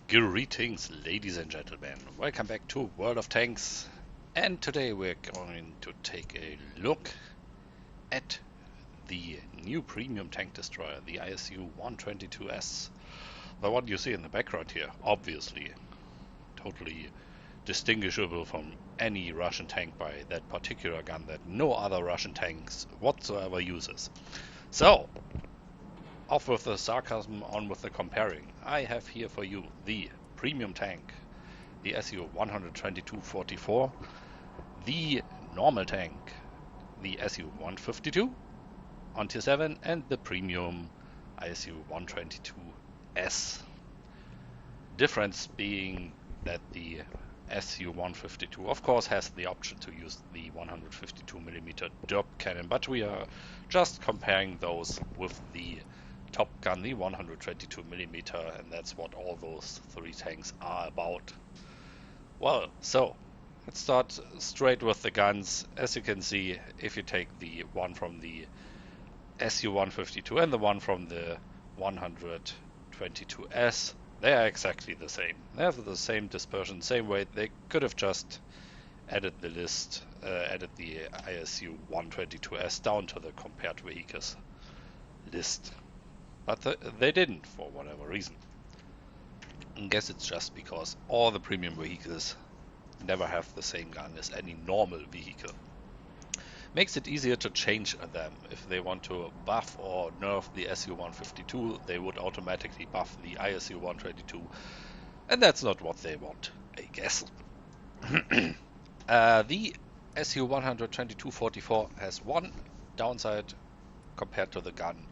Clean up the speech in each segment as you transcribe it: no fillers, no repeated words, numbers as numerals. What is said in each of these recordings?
Greetings, ladies and gentlemen. Welcome back to World of Tanks. And today we're going to take a look at the new premium tank destroyer, the ISU-122S. The one you see in the background here, obviously totally distinguishable from any Russian tank by that particular gun that no other Russian tanks whatsoever uses. So, off with the sarcasm, on with the comparing. I have here for you the premium tank, the ISU-122-44, the normal tank, the ISU-152 on tier 7, and the premium ISU-122S. Difference being that the ISU-152 of course has the option to use the 152mm derp cannon, but we are just comparing those with the Top Gun, the 122mm, and that's what all those three tanks are about. Well, so let's start straight with the guns. As you can see, if you take the one from the ISU-152 and the one from the 122S, they are exactly the same. They have the same dispersion, same weight. They could have just added the list, added the ISU-122S down to the compared vehicles list. But they didn't, for whatever reason. I guess it's just because all the premium vehicles never have the same gun as any normal vehicle. Makes it easier to change them. If they want to buff or nerf the ISU-152, they would automatically buff the ISU-122, and that's not what they want, I guess. The ISU-122-44 has one downside compared to the gun.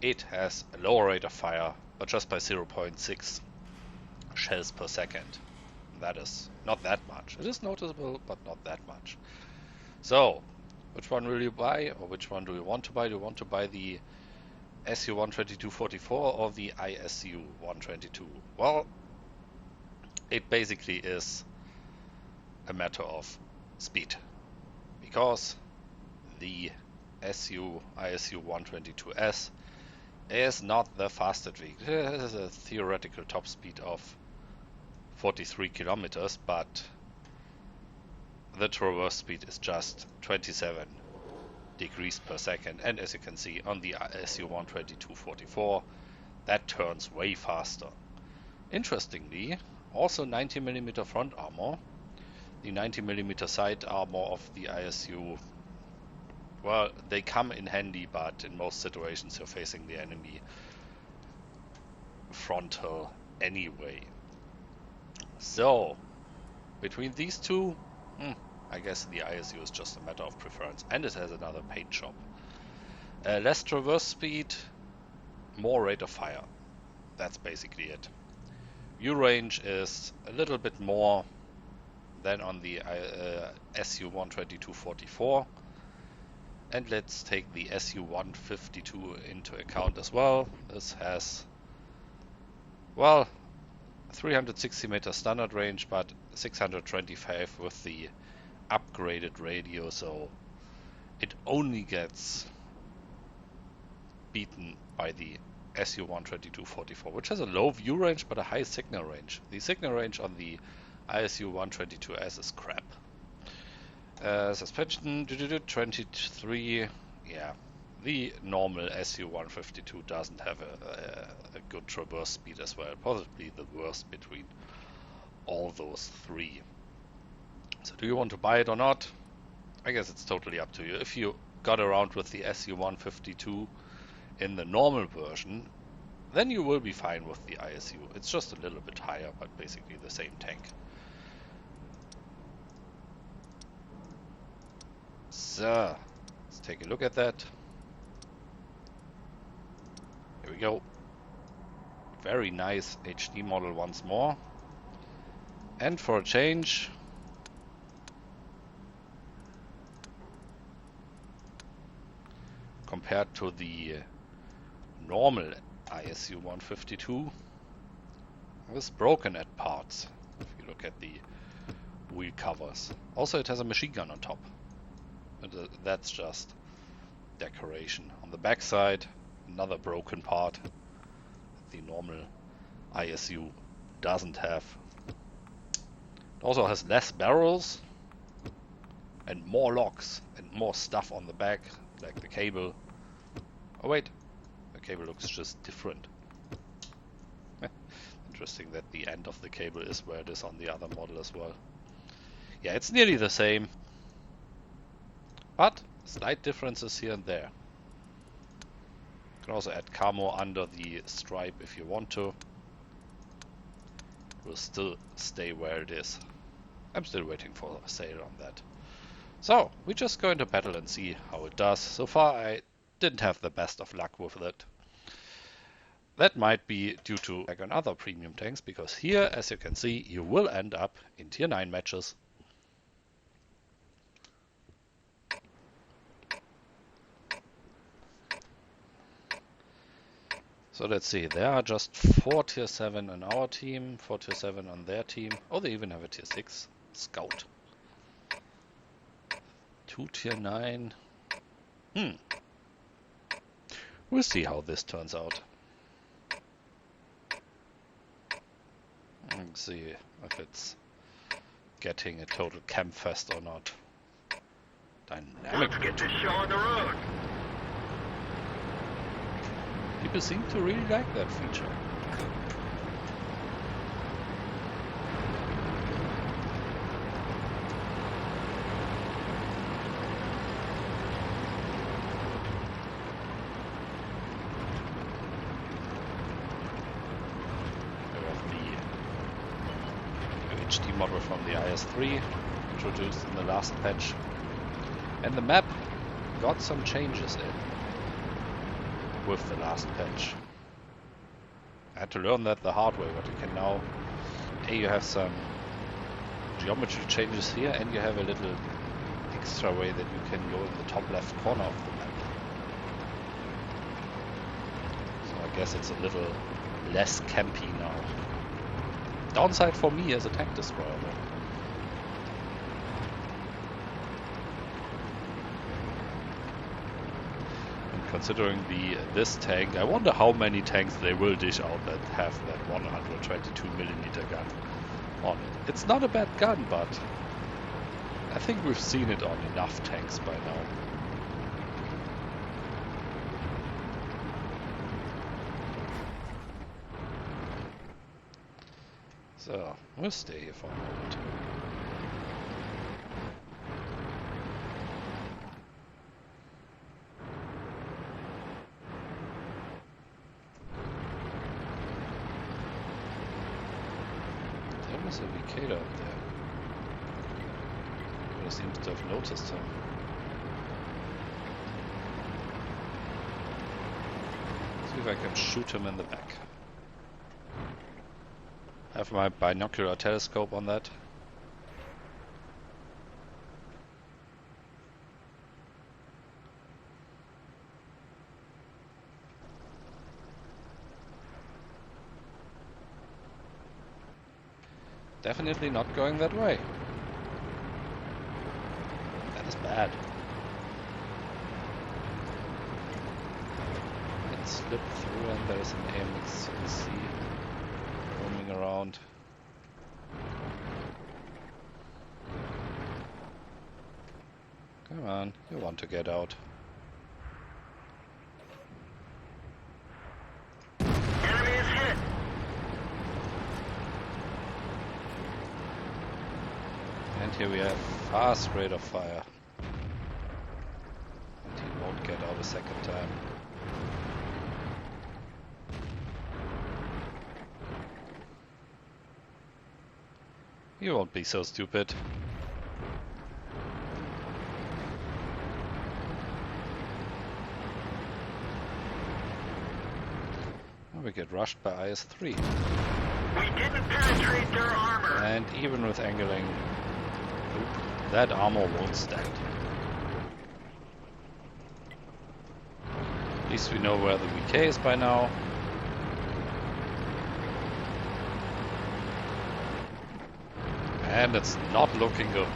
It has a lower rate of fire, but just by 0.6 shells per second. That is not that much. It is noticeable, but not that much. So, which one will you buy, or which one do you want to buy? Do you want to buy the ISU-122-44 or the ISU-122? Well, it basically is a matter of speed, because the ISU-122S is not the fastest vehicle. It has a theoretical top speed of 43 kilometers, but the traverse speed is just 27 degrees per second. And as you can see on the ISU-122-44, that turns way faster. Interestingly, also 90mm front armor, the 90mm side armor of the ISU, well, they come in handy, but in most situations you're facing the enemy frontal anyway. So, between these two, I guess the ISU is just a matter of preference, and it has another paint shop. Less traverse speed, more rate of fire. That's basically it. View range is a little bit more than on the ISU-122-44. And let's take the ISU-152 into account as well. This has, well, 360 meter standard range, but 625 with the upgraded radio, so it only gets beaten by the ISU-122-44, which has a low view range but a high signal range. The signal range on the ISU-122S is crap. Suspension 23, yeah. The normal ISU-152 doesn't have a good traverse speed as well, possibly the worst between all those three. So do you want to buy it or not? I guess it's totally up to you. If you got around with the ISU-152 in the normal version, then you will be fine with the ISU. It's just a little bit higher, but basically the same tank. So, let's take a look at that. Here we go. Very nice HD model once more. And for a change, compared to the normal ISU-152, it is broken at parts, if you look at the wheel covers. Also, it has a machine gun on top. And that's just decoration. On the back side, another broken part, the normal ISU doesn't have. It also has less barrels and more locks and more stuff on the back, like the cable. Oh wait, the cable looks just different. Interesting that the end of the cable is where it is on the other model as well. Yeah, it's nearly the same, but slight differences here and there. You can also add camo under the stripe if you want to. It will still stay where it is. I'm still waiting for a sale on that. So, we just go into battle and see how it does. So far I didn't have the best of luck with it. That might be due to like on other premium tanks, because here, as you can see, you will end up in tier 9 matches. So let's see, there are just 4 tier 7 on our team, 4 tier 7 on their team. Oh, they even have a tier 6 scout. 2 tier 9. We'll see how this turns out. Let's see if it's getting a total camp fest or not. Dynamic. Let's get this show on the road. People seem to really like that feature. HD model from the IS-3 introduced in the last patch, and the map got some changes in with the last patch. I had to learn that the hard way, but you can now, you have some geometry changes here, and you have a little extra way that you can go in the top left corner of the map. So I guess it's a little less campy now. Downside for me as a tank destroyer. And considering this tank, I wonder how many tanks they will dish out that have that 122mm gun on it. It's not a bad gun, but I think we've seen it on enough tanks by now. So, we'll stay here for a moment. There was a Vikeda up there. Nobody seems to have noticed him. See if I can shoot him in the back. I have my binocular telescope on that. Definitely not going that way. That is bad. It slipped through and there is an AMX-C roaming around. Come on, you want to get out. Enemy is hit. And here we have fast rate of fire. And he won't get out a second time. You won't be so stupid. Now we get rushed by IS-3. We didn't penetrate their armor. And even with angling, that armor won't stand. At least we know where the VK is by now. And it's not looking good.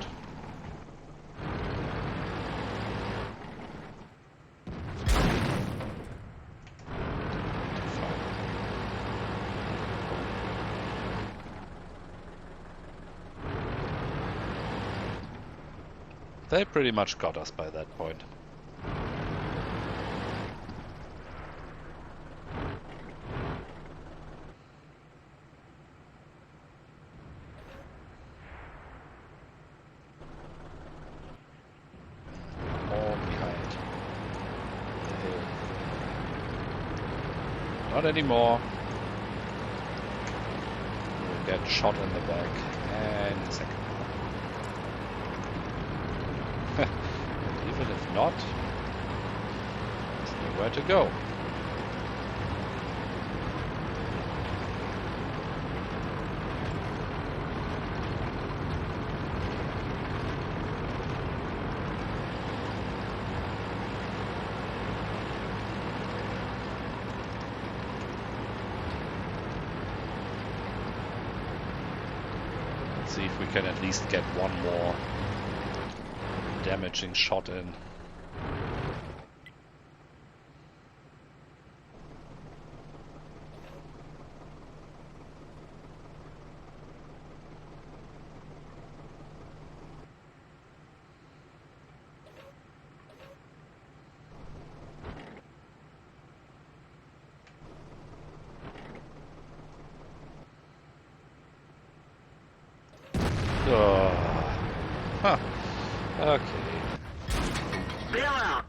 They pretty much got us by that point. More behind the hill. Not anymore. We'll get shot in the back and a second. Even if not, there's nowhere to go. Let's see if we can at least get one more damaging shot in. Huh. Okay. Bail out.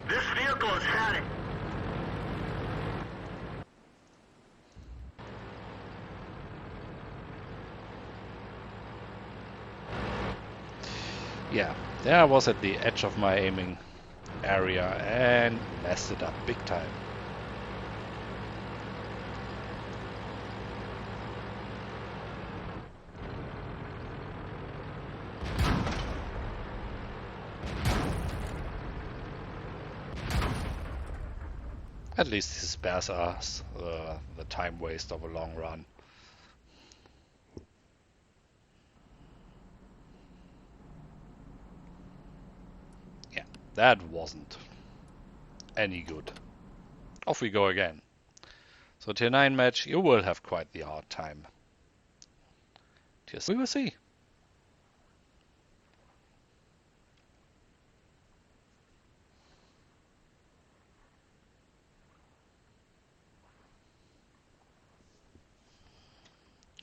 This vehicle is had it. Yeah, there I was at the edge of my aiming area and messed it up big time. At least he spares us the time waste of a long run. Yeah, that wasn't any good. Off we go again. So tier 9 match, you will have quite the hard time. We will see.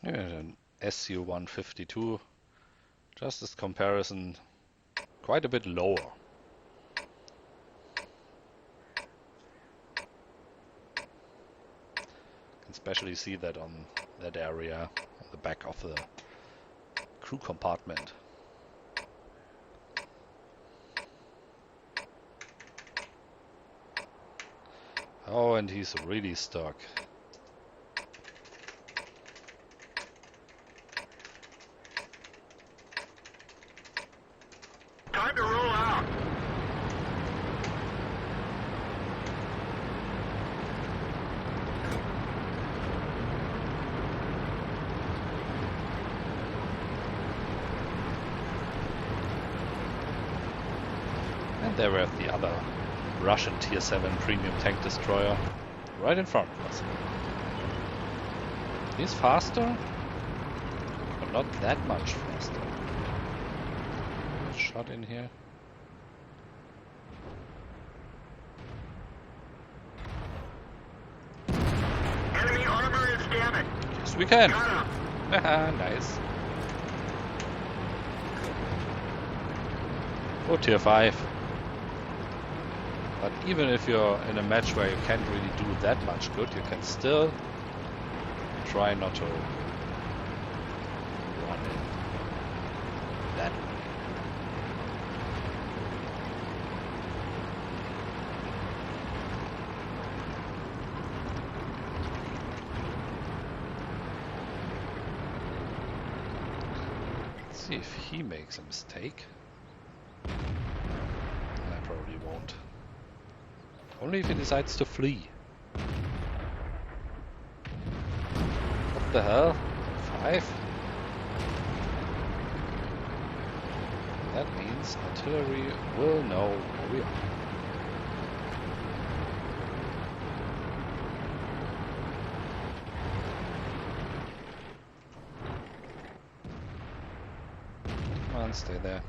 Yeah, an ISU-122, just as comparison, quite a bit lower. Can especially see that on that area, on the back of the crew compartment. Oh, and he's really stuck. Time to roll out. And there we have the other Russian tier 7 premium tank destroyer right in front of us. He's faster, but not that much faster. Shot in here. Enemy armor is damaged. Yes, we can. Got him. Nice. Oh, tier 5. But even if you're in a match where you can't really do that much good, you can still try not to run in that way. Let's see if he makes a mistake. I probably won't. Only if he decides to flee. What the hell? 5? That means artillery will know where we are. Come on, stay there.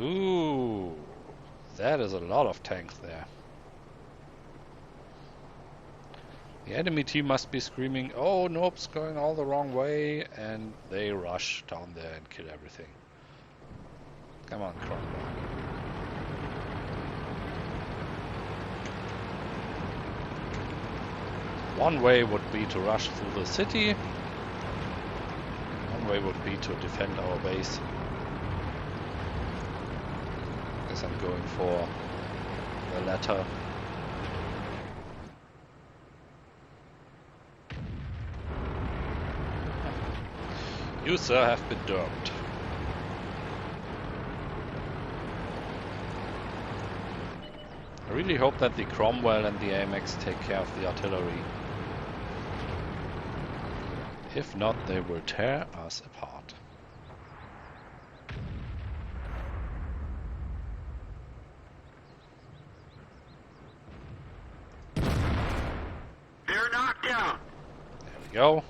Ooh, that is a lot of tanks there. The enemy team must be screaming, "Oh, nope's going all the wrong way," and they rush down there and kill everything. Come on, Cromwell. One way would be to rush through the city. One way would be to defend our base. Guess I'm going for the latter. You, sir, have been domed. I really hope that the Cromwell and the AMX take care of the artillery. If not, they will tear us apart. They're knocked down. There we go.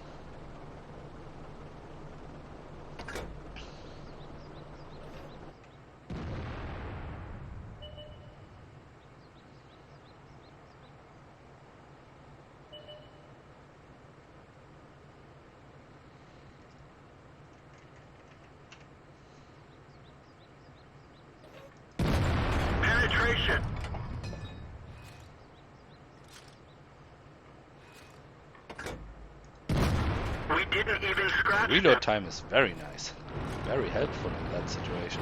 Penetration. We didn't even scratch them. Reload time is very nice. Very helpful in that situation.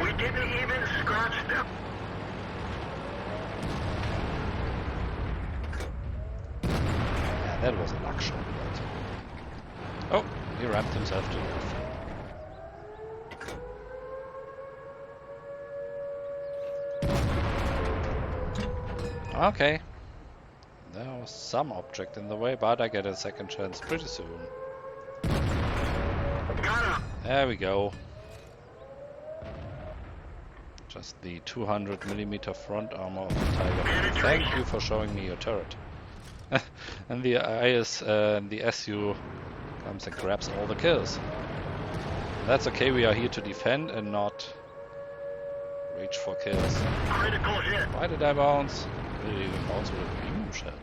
We didn't even scratch them. Yeah, that was a luck shot. But... oh, he ramped himself to death. Okay. There was some object in the way, but I get a second chance pretty soon. Got him. There we go. Just the 200mm front armor of the Tiger. Thank you for showing me your turret. And the SU comes and grabs all the kills. That's okay, we are here to defend and not reach for kills. Critical hit. Why did I bounce? I didn't even bounce with a premium shell.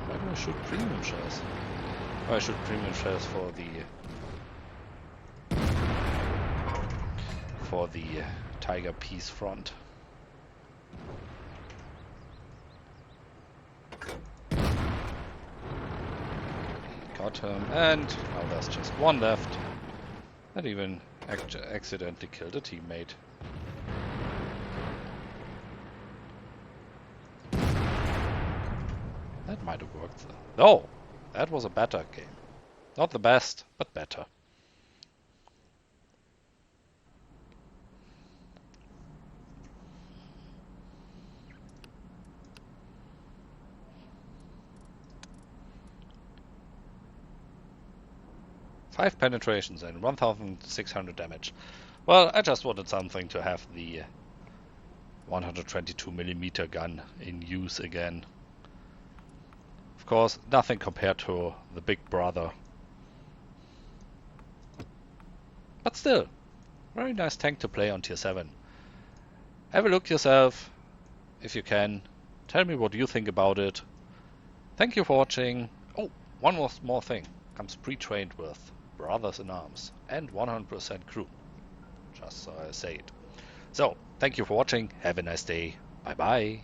Why do I shoot premium shells? Oh, I shoot premium shells for the Tiger piece front. Got him, and now there's just one left. That even accidentally killed a teammate. That might have worked though. No! That was a better game. Not the best, but better. Five penetrations and 1600 damage. Well, I just wanted something to have the 122mm gun in use again. Of course, nothing compared to the big brother. But still, very nice tank to play on tier 7. Have a look yourself, if you can. Tell me what you think about it. Thank you for watching. Oh, one more thing. Comes pre-trained with brothers in arms and 100% crew. Just so I say it. So, thank you for watching. Have a nice day. Bye bye.